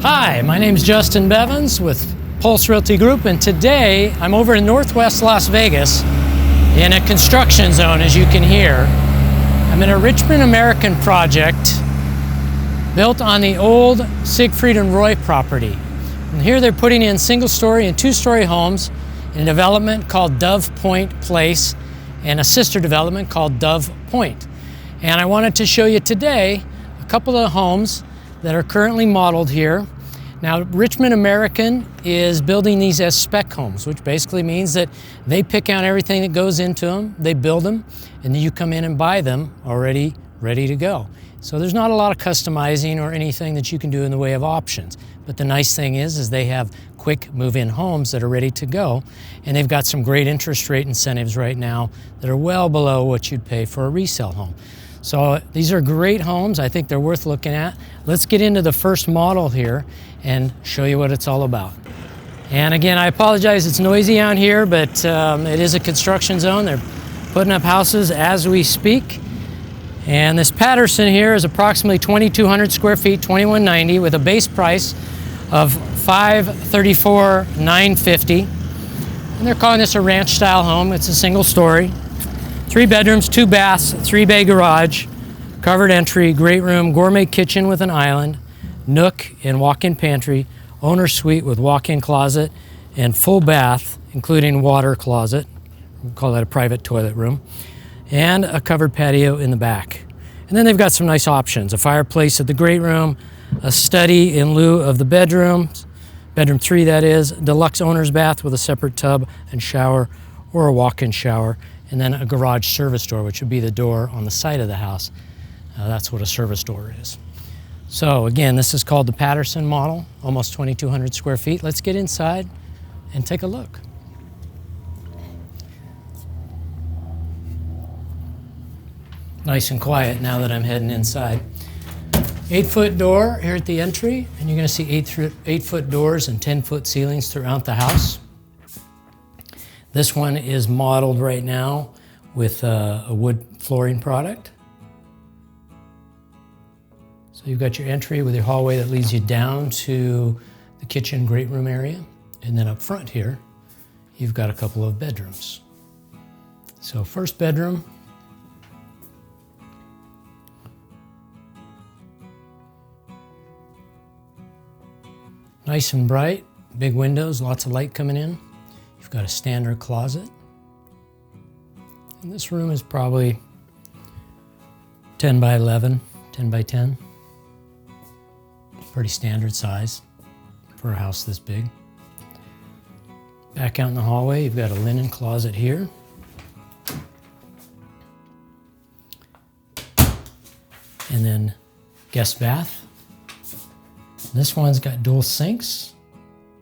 Hi, my name is Justin Bevins with Pulse Realty Group, and today I'm over in Northwest Las Vegas in a construction zone, as you can hear. I'm in a Richmond American project built on the old Siegfried and Roy property. And here they're putting in single-story and two-story homes in a development called Dove Point Place and a sister development called Dove Point. And I wanted to show you today a couple of homes that are currently modeled here. Now, Richmond American is building these as spec homes, which basically means that they pick out everything that goes into them, they build them, and then you come in and buy them already ready to go. So there's not a lot of customizing or anything that you can do in the way of options. But the nice thing is they have quick move-in homes that are ready to go, and they've got some great interest rate incentives right now that are well below what you'd pay for a resale home. So these are great homes. I think they're worth looking at. Let's get into the first model here and show you what it's all about. And again, I apologize, it's noisy out here, but it is a construction zone. They're putting up houses as we speak. And this Patterson here is approximately 2,200 square feet, 2,190, with a base price of $534,950. And they're calling this a ranch style home. It's a single story. 3 bedrooms, 2 baths, 3-bay garage, covered entry, great room, gourmet kitchen with an island, nook and walk-in pantry, owner suite with walk-in closet, and full bath, including water closet. We call that a private toilet room, and a covered patio in the back. And then they've got some nice options: a fireplace at the great room, a study in lieu of the bedrooms, bedroom 3 that is, deluxe owner's bath with a separate tub and shower or a walk-in shower, and then a garage service door, which would be the door on the side of the house. That's what a service door is. So again, this is called the Patterson model, almost 2,200 square feet. Let's get inside and take a look. Nice and quiet now that I'm heading inside. 8-foot door here at the entry, and you're gonna see 8-foot doors and 10-foot ceilings throughout the house. This one is modeled right now with a wood flooring product. So you've got your entry with your hallway that leads you down to the kitchen great room area. And then up front here, you've got a couple of bedrooms. So first bedroom. Nice and bright, big windows, lots of light coming in. You've got a standard closet. And this room is probably 10 by 11, 10 by 10. Pretty standard size for a house this big. Back out in the hallway, you've got a linen closet here. And then guest bath. This one's got dual sinks,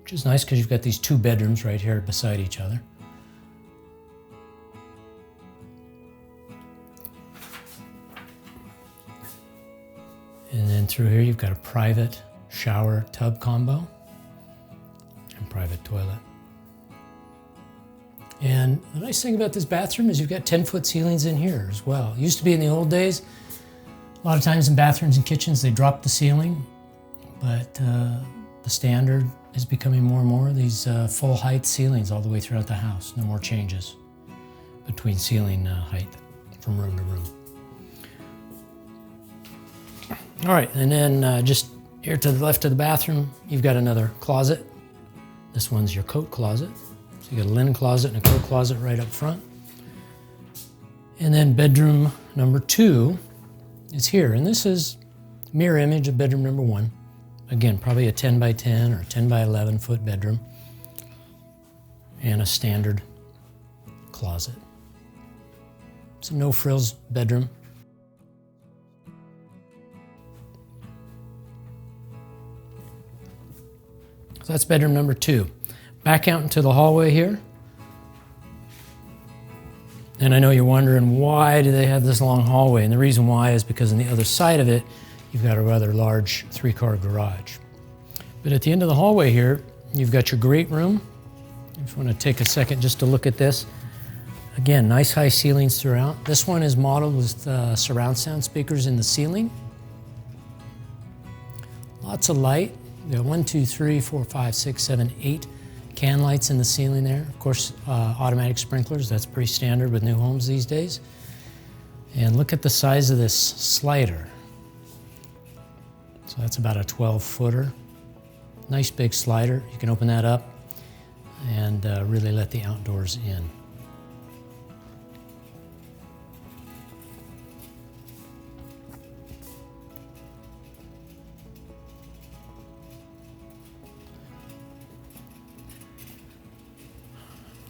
which is nice because you've got these 2 bedrooms right here beside each other. And then through here you've got a private shower tub combo and private toilet. And the nice thing about this bathroom is you've got 10-foot ceilings in here as well. It used to be in the old days, a lot of times in bathrooms and kitchens they dropped the ceiling, but the standard is becoming more and more these full height ceilings all the way throughout the house. No more changes between ceiling height from room to room. All right, and then just here to the left of the bathroom, you've got another closet. This one's your coat closet. So you got a linen closet and a coat closet right up front. And then bedroom number 2 is here, and this is mirror image of bedroom number 1. Again, probably a 10 by 10 or 10 by 11 foot bedroom, and a standard closet. It's a no frills bedroom. So that's bedroom number 2. Back out into the hallway here. And I know you're wondering, why do they have this long hallway? And the reason why is because on the other side of it, you've got a rather large 3-car garage. But at the end of the hallway here, you've got your great room. I just want to take a second just to look at this. Again, nice high ceilings throughout. This one is modeled with surround sound speakers in the ceiling. Lots of light, We got 1, 2, 3, 4, 5, 6, 7, 8 can lights in the ceiling there. Of course, automatic sprinklers, that's pretty standard with new homes these days. And look at the size of this slider. So that's about a 12-footer. Nice big slider. You can open that up and really let the outdoors in.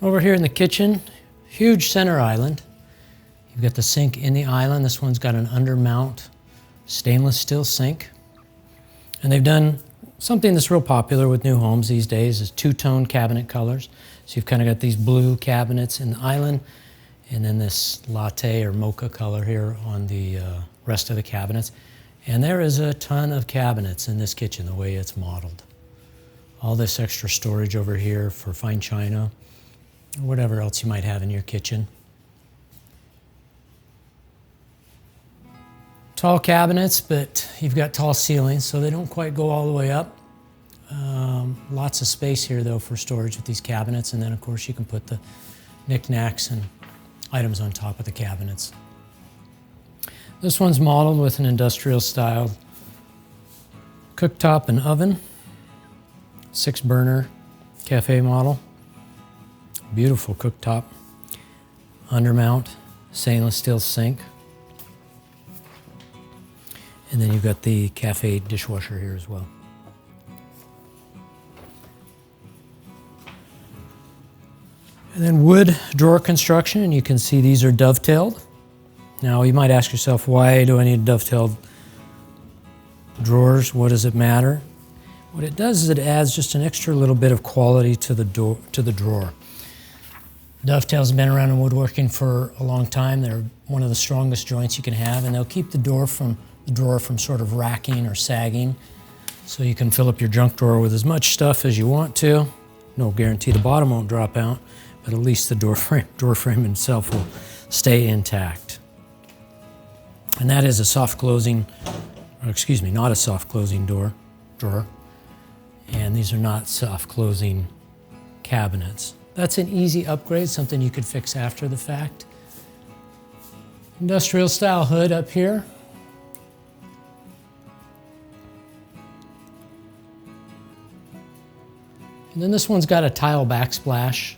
Over here in the kitchen, huge center island. You've got the sink in the island. This one's got an undermount stainless steel sink. And they've done something that's real popular with new homes these days is two-tone cabinet colors. So you've kind of got these blue cabinets in the island and then this latte or mocha color here on the rest of the cabinets. And there is a ton of cabinets in this kitchen the way it's modeled. All this extra storage over here for fine china, or whatever else you might have in your kitchen. Tall cabinets, but you've got tall ceilings, so they don't quite go all the way up. Lots of space here, though, for storage with these cabinets, and then, of course, you can put the knickknacks and items on top of the cabinets. This one's modeled with an industrial-style cooktop and oven, 6-burner cafe model. Beautiful cooktop, undermount, stainless steel sink. And then you've got the cafe dishwasher here as well. And then wood drawer construction, and you can see these are dovetailed. Now you might ask yourself, why do I need dovetailed drawers? What does it matter? What it does is it adds just an extra little bit of quality to the drawer. Dovetails have been around in woodworking for a long time. They're one of the strongest joints you can have, and they'll keep the drawer from sort of racking or sagging. So you can fill up your junk drawer with as much stuff as you want to. No guarantee the bottom won't drop out, but at least the door frame itself will stay intact. And that is a soft closing, or excuse me, not a soft closing drawer. And these are not soft closing cabinets. That's an easy upgrade, something you could fix after the fact. Industrial style hood up here. And then this one's got a tile backsplash.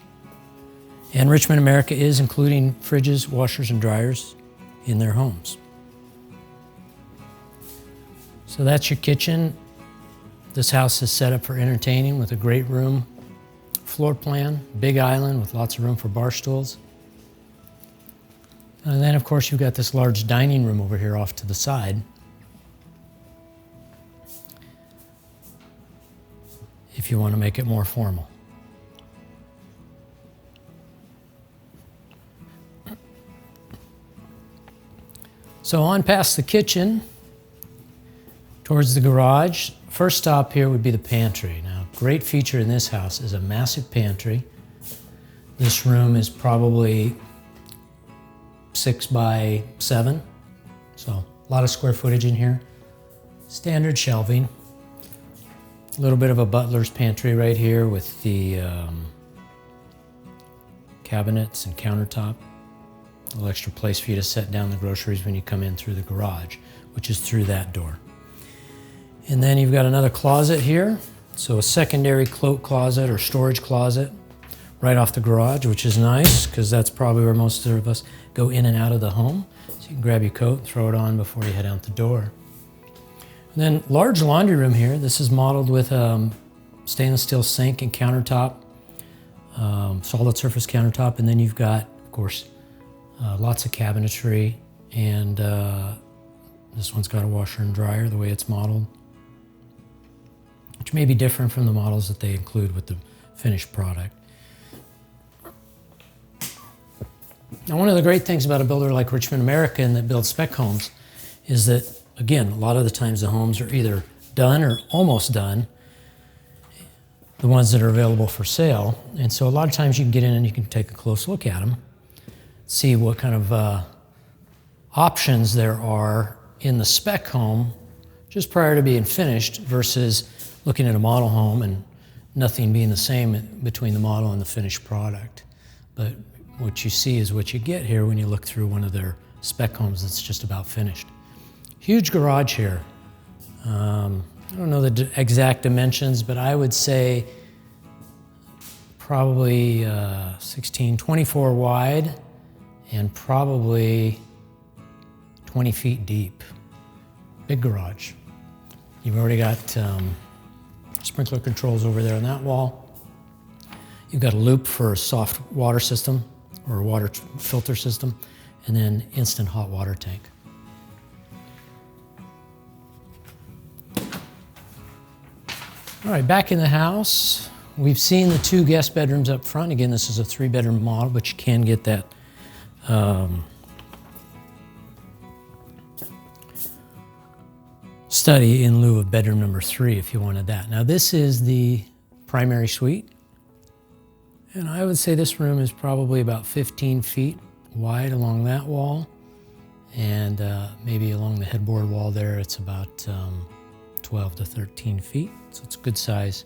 And Richmond, America is including fridges, washers, and dryers in their homes. So that's your kitchen. This house is set up for entertaining with a great room floor plan, big island with lots of room for bar stools. And then, of course, you've got this large dining room over here off to the side. If you want to make it more formal. So on past the kitchen, towards the garage, first stop here would be the pantry. Now, great feature in this house is a massive pantry. This room is probably 6 by 7, so a lot of square footage in here. Standard shelving. A little bit of a butler's pantry right here with the cabinets and countertop. A little extra place for you to set down the groceries when you come in through the garage, which is through that door. And then you've got another closet here. So a secondary cloak closet or storage closet right off the garage, which is nice because that's probably where most of us go in and out of the home. So you can grab your coat and throw it on before you head out the door. And then large laundry room here. This is modeled with stainless steel sink and countertop, solid surface countertop. And then you've got, of course, lots of cabinetry. And this one's got a washer and dryer the way it's modeled, which may be different from the models that they include with the finished product. Now, one of the great things about a builder like Richmond, America, and that builds spec homes is that, again, a lot of the times the homes are either done or almost done, the ones that are available for sale. And so a lot of times you can get in and you can take a close look at them, see what kind of options there are in the spec home just prior to being finished versus looking at a model home and nothing being the same between the model and the finished product. But what you see is what you get here when you look through one of their spec homes that's just about finished. Huge garage here. I don't know the exact dimensions, but I would say probably 24 wide and probably 20 feet deep. Big garage. You've already got sprinkler controls over there on that wall. You've got a loop for a soft water system or a water filter system, and then instant hot water tank. All right, back in the house, we've seen the 2 guest bedrooms up front. Again, this is a 3-bedroom model, but you can get that study in lieu of bedroom number 3 if you wanted that. Now this is the primary suite, and I would say this room is probably about 15 feet wide along that wall, and maybe along the headboard wall there it's about 12 to 13 feet. So it's a good size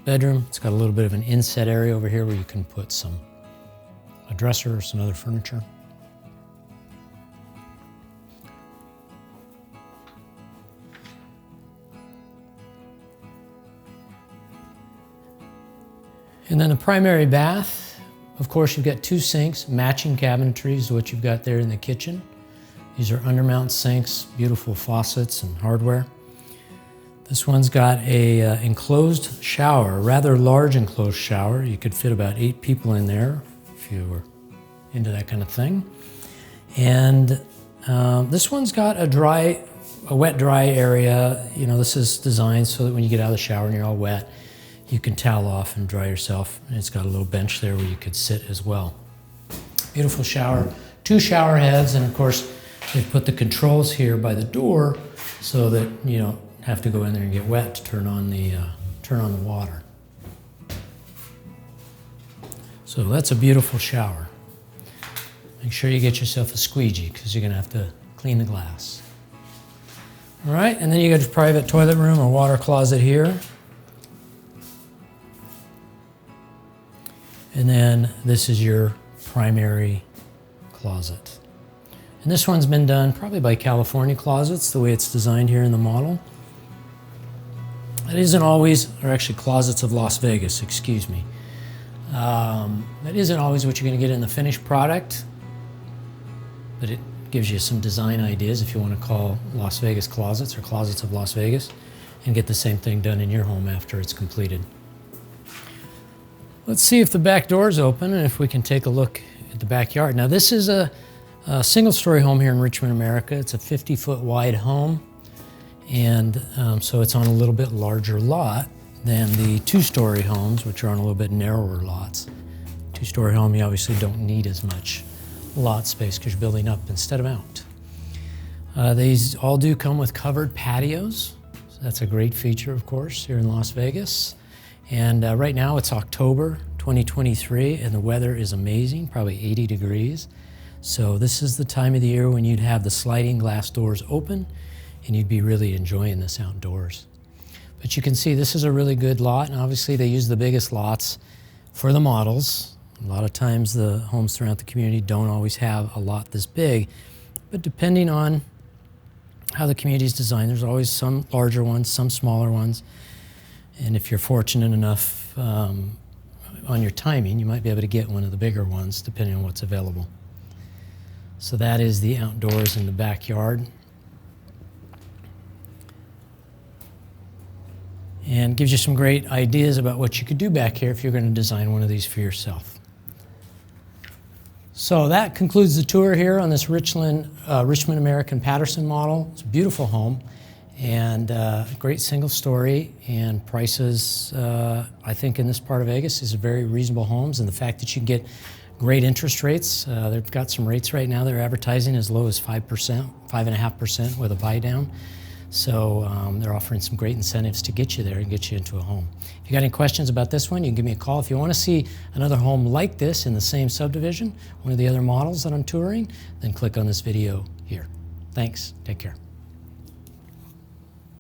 bedroom. It's got a little bit of an inset area over here where you can put a dresser or some other furniture. And then the primary bath, of course, you've got 2 sinks, matching cabinetry to what you've got there in the kitchen. These are undermount sinks, beautiful faucets and hardware. This one's got a enclosed shower, a rather large enclosed shower. You could fit about 8 people in there if you were into that kind of thing. And this one's got a wet dry area. You know, this is designed so that when you get out of the shower and you're all wet, you can towel off and dry yourself. And it's got a little bench there where you could sit as well. Beautiful shower, 2 shower heads, and of course they've put the controls here by the door so that you don't have to go in there and get wet to turn on the water. So that's a beautiful shower. Make sure you get yourself a squeegee because you're going to have to clean the glass. All right, and then you got your private toilet room or water closet here. And then this is your primary closet. And this one's been done probably by California Closets, the way it's designed here in the model. That isn't always, or actually Closets of Las Vegas, excuse me. That isn't always what you're going to get in the finished product, but it gives you some design ideas if you want to call Las Vegas Closets or Closets of Las Vegas and get the same thing done in your home after it's completed. Let's see if the back door is open and if we can take a look at the backyard. Now this is a single-story home here in Richmond, America. It's a 50-foot wide home, and so it's on a little bit larger lot than the 2-story homes, which are on a little bit narrower lots. 2-story home, you obviously don't need as much lot space because you're building up instead of out. These all do come with covered patios. So that's a great feature, of course, here in Las Vegas. And right now it's October 2023 and the weather is amazing, probably 80 degrees. So this is the time of the year when you'd have the sliding glass doors open and you'd be really enjoying this outdoors. But you can see this is a really good lot, and obviously they use the biggest lots for the models. A lot of times the homes throughout the community don't always have a lot this big, but depending on how the community is designed, there's always some larger ones, some smaller ones. And if you're fortunate enough on your timing, you might be able to get one of the bigger ones depending on what's available. So that is the outdoors in the backyard. And gives you some great ideas about what you could do back here if you're going to design one of these for yourself. So that concludes the tour here on this Richmond American Patterson model. It's a beautiful home and great single story, and prices I think in this part of Vegas is very reasonable homes, and the fact that you can get great interest rates. They've got some rates right now they're advertising as low as 5%, 5.5% with a buy down. So they're offering some great incentives to get you there and get you into a home. If you got any questions about this one, you can give me a call. If you want to see another home like this in the same subdivision, one of the other models that I'm touring, then click on this video here. Thanks. Take care.